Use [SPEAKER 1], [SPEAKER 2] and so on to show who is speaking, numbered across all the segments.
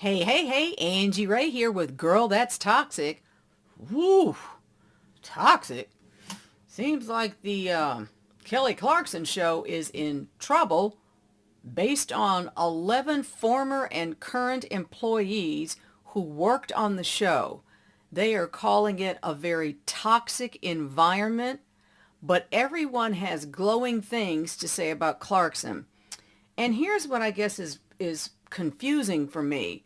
[SPEAKER 1] Hey, Angie Rae here with Girl That's Toxic. Woo, toxic. Seems like the Kelly Clarkson show is in trouble based on 11 former and current employees who worked on the show. They are calling it a very toxic environment, but everyone has glowing things to say about Clarkson. And here's what I guess is confusing for me.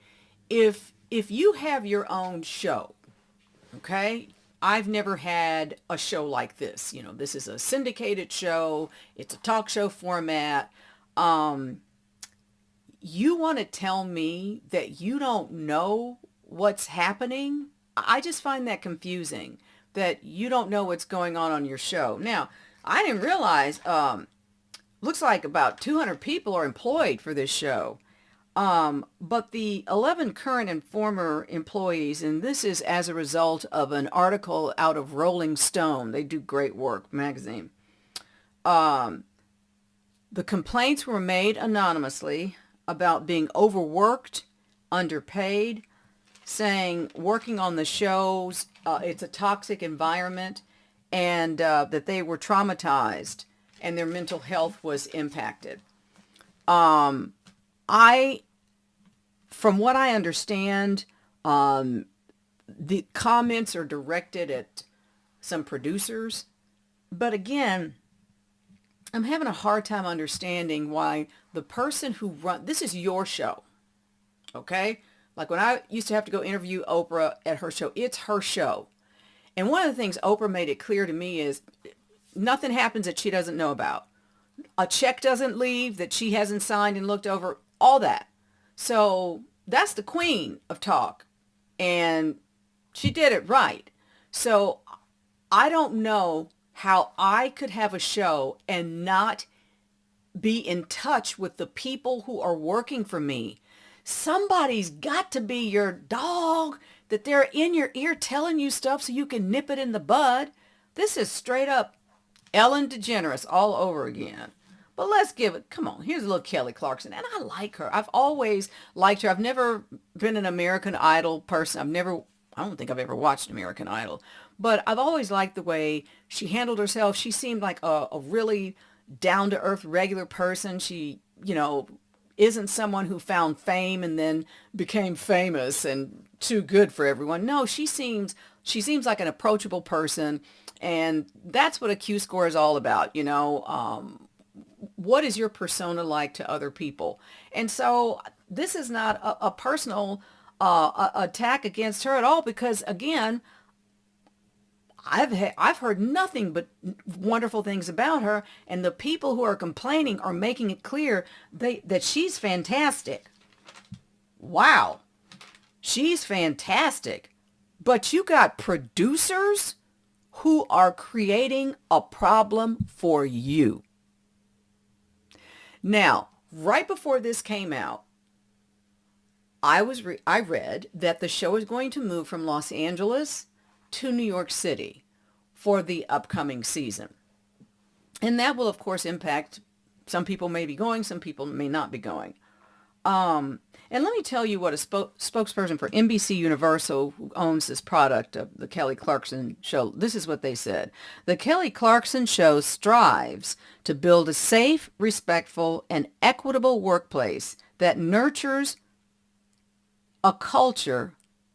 [SPEAKER 1] If you have your own show, okay? I've never had a show like this. This is a syndicated show. It's a talk show format. Um, you want to tell me that you don't know what's happening? I just find that confusing, that you don't know what's going on your show. Now, I didn't realize, looks like about 200 people are employed for this show. But the 11 current and former employees, and this is as a result of an article out of Rolling Stone. They do great work, magazine. Um, the complaints were made anonymously about being overworked, underpaid, saying working on the shows, it's a toxic environment, and that they were traumatized and their mental health was impacted. Um, I From what I understand, the comments are directed at some producers. But again, I'm having a hard time understanding why the person who this is your show, okay? Like when I used to have to go interview Oprah at her show, it's her show. And one of the things Oprah made it clear to me is nothing happens that she doesn't know about. A check doesn't leave that she hasn't signed and looked over, all that. So that's the queen of talk. And she did it right. So I don't know how I could have a show and not be in touch with the people who are working for me. Somebody's got to be your dog, that they're in your ear telling you stuff so you can nip it in the bud. This is straight up Ellen DeGeneres all over again. But let's give it, come on, here's a little Kelly Clarkson. And I like her. I've always liked her. I've never been an American Idol person. I don't think I've ever watched American Idol. But I've always liked the way she handled herself. She seemed like a really down-to-earth, regular person. She, isn't someone who found fame and then became famous and too good for everyone. No, she seems like an approachable person. And that's what a Q score is all about, what is your persona like to other people? And so this is not a personal attack against her at all, because again, I've heard nothing but wonderful things about her, and the people who are complaining are making it clear that she's fantastic. Wow, she's fantastic. But you got producers who are creating a problem for you. Now, right before this came out, I read that the show is going to move from Los Angeles to New York City for the upcoming season. And that will, of course, impact some people may be going, some people may not be going. And let me tell you what a spokesperson for NBC Universal, who owns this product of the Kelly Clarkson show, this is what they said. The Kelly Clarkson show strives to build a safe, respectful, and equitable workplace that nurtures a culture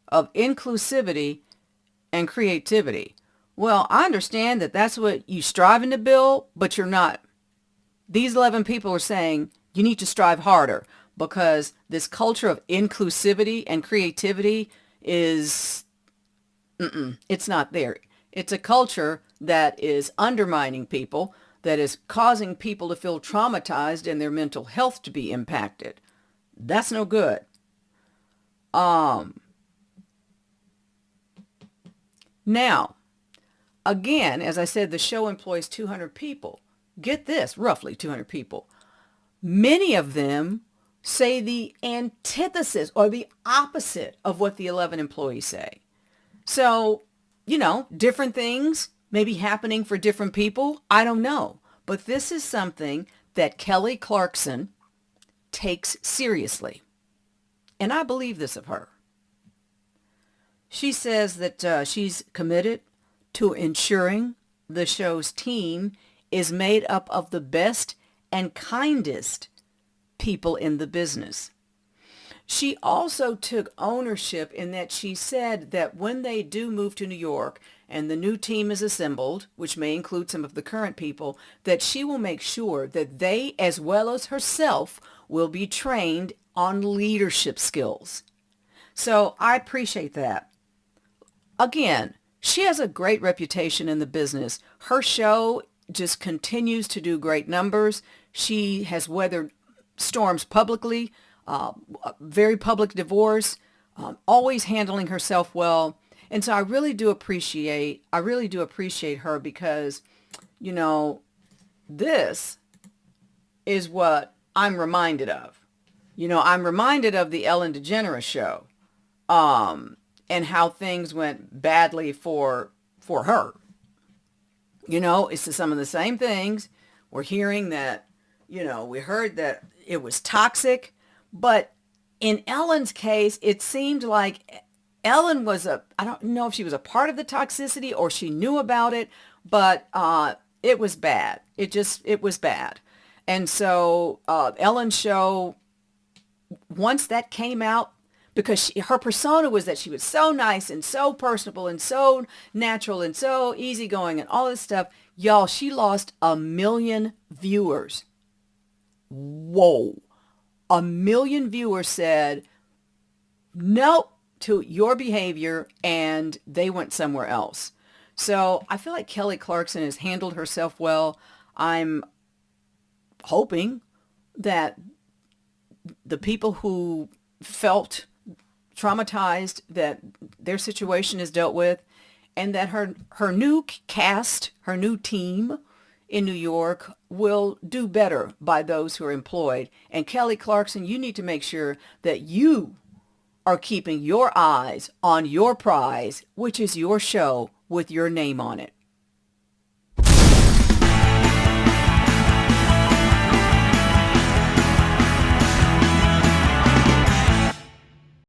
[SPEAKER 1] of inclusivity and creativity. Well, I understand that that's what you're striving to build, but you're not. These 11 people are saying you need to strive harder, because this culture of inclusivity and creativity it's not there. It's a culture that is undermining people, that is causing people to feel traumatized and their mental health to be impacted. That's no good. Um, Now, again, as I said, the show employs 200 people. Get this, roughly 200 people. Many of them say the antithesis or the opposite of what the 11 employees say. So, different things may be happening for different people. I don't know. But this is something that Kelly Clarkson takes seriously. and I believe this of her. She says that she's committed to ensuring the show's team is made up of the best and kindest people in the business. She also took ownership in that she said that when they do move to New York and the new team is assembled, which may include some of the current people, that she will make sure that they, as well as herself, will be trained on leadership skills. So I appreciate that. Again, she has a great reputation in the business. Her show just continues to do great numbers. She has weathered storms publicly, very public divorce, always handling herself well. And so I really do appreciate her because, you know, this is what I'm reminded of. You know, I'm reminded of the Ellen DeGeneres show, and how things went badly for her. You know, it's some of the same things. We're hearing that, you know, we heard that it was toxic, but in Ellen's case, it seemed like Ellen was I don't know if she was a part of the toxicity or she knew about it, but it was bad. It was bad. And so Ellen's show, once that came out, because her persona was that she was so nice and so personable and so natural and so easygoing and all this stuff. Y'all, she lost 1 million viewers. Whoa. 1 million viewers said no to your behavior, and they went somewhere else. So I feel like Kelly Clarkson has handled herself well. I'm hoping that the people who felt traumatized, that their situation is dealt with, and that her new cast, her new team in New York will do better by those who are employed. And Kelly Clarkson, you need to make sure that you are keeping your eyes on your prize, which is your show with your name on it.